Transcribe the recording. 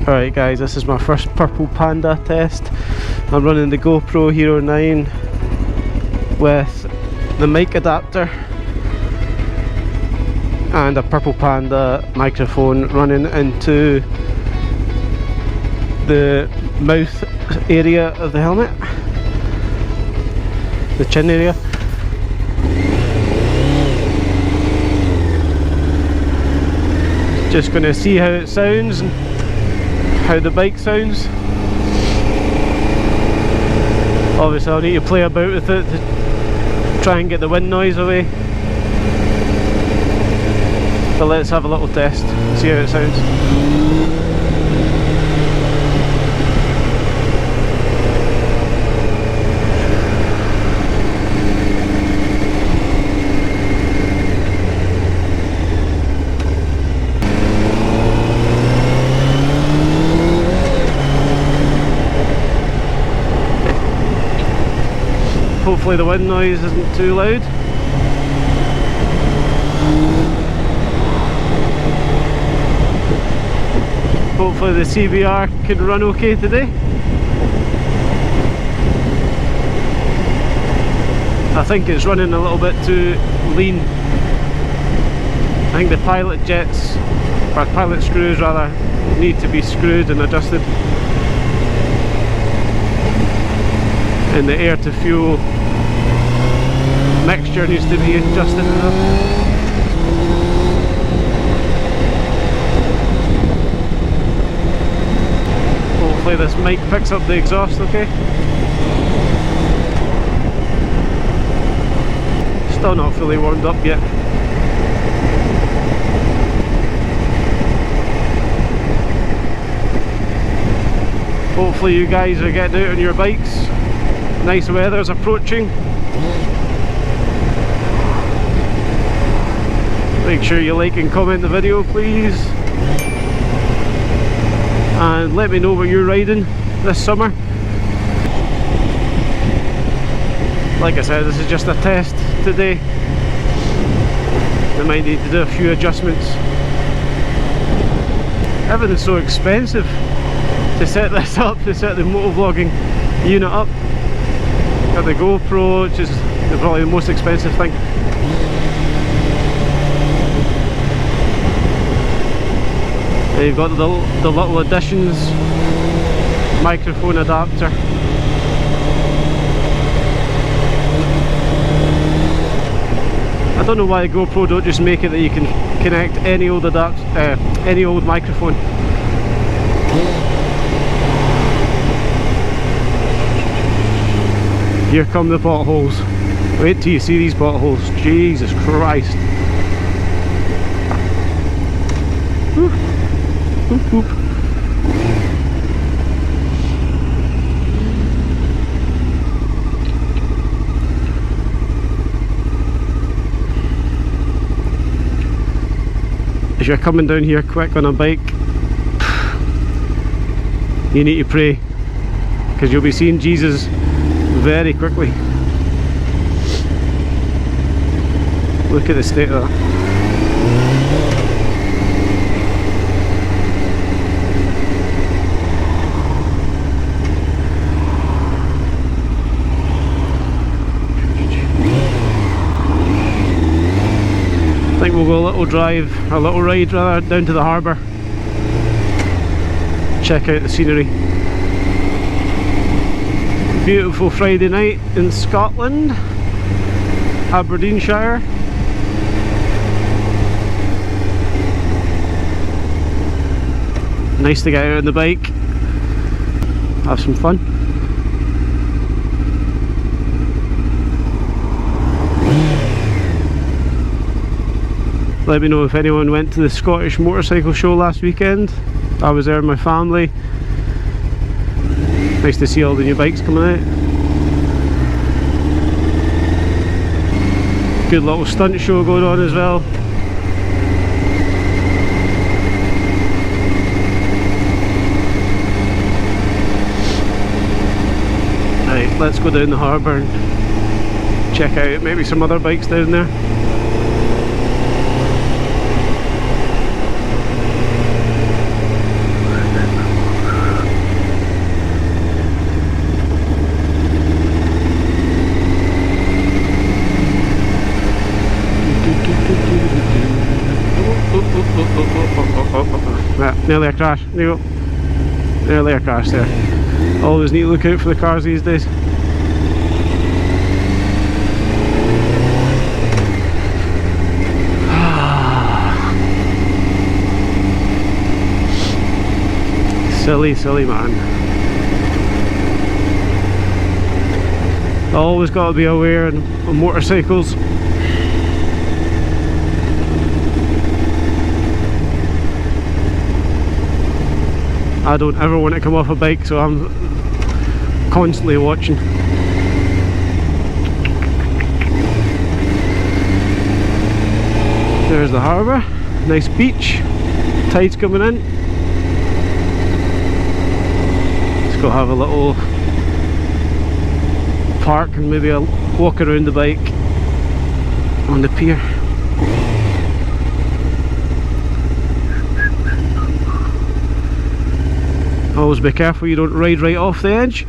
Alright guys, this is my first purple panda test. I'm running the GoPro Hero 9 with the mic adapter and a purple panda microphone running into the mouth area of the helmet, the chin area. Just going to see how it sounds and how the bike sounds. Obviously I'll need to play about with it to try and get the wind noise away, but let's have a little test and see how it sounds. Hopefully the wind noise isn't too loud. Hopefully the CBR can run okay today. I think it's running a little bit too lean. I think the pilot jets, or pilot screws rather, need to be screwed and adjusted. And the air to fuel mixture needs to be adjusted enough. Hopefully this mic picks up the exhaust okay. Still not fully warmed up yet. Hopefully you guys are getting out on your bikes. Nice weather's approaching. Make sure you like and comment the video please, and let me know what you're riding this summer. Like I said, this is just a test today. I might need to do a few adjustments. Everything's so expensive to set this up, to set the motovlogging unit up. Got the GoPro, which is probably the most expensive thing. Then you've got the little additions, microphone adapter. I don't know why the GoPro don't just make it that you can connect any old any old microphone. Here come the potholes. Wait till you see these potholes. Jesus Christ. Whew. Whoop, whoop. If you're coming down here quick on a bike, you need to pray, because you'll be seeing Jesus very quickly. Look at the state of that. I think we'll go a little ride rather, down to the harbour. Check out the scenery. Beautiful Friday night in Scotland, Aberdeenshire. Nice to get out on the bike, have some fun. Let me know if anyone went to the Scottish motorcycle show last weekend. I was there with my family. Nice to see all the new bikes coming out. Good little stunt show going on as well. Right, let's go down the harbour and check out maybe some other bikes down there. Nearly a crash. There you go. Nearly a crash there. Always need to look out for the cars these days. Silly, silly man. Always got to be aware on motorcycles. I don't ever want to come off a bike, so I'm constantly watching. There's the harbour, nice beach, tide's coming in. Let's go have a little park and maybe a walk around the bike on the pier. Always be careful you don't ride right off the edge.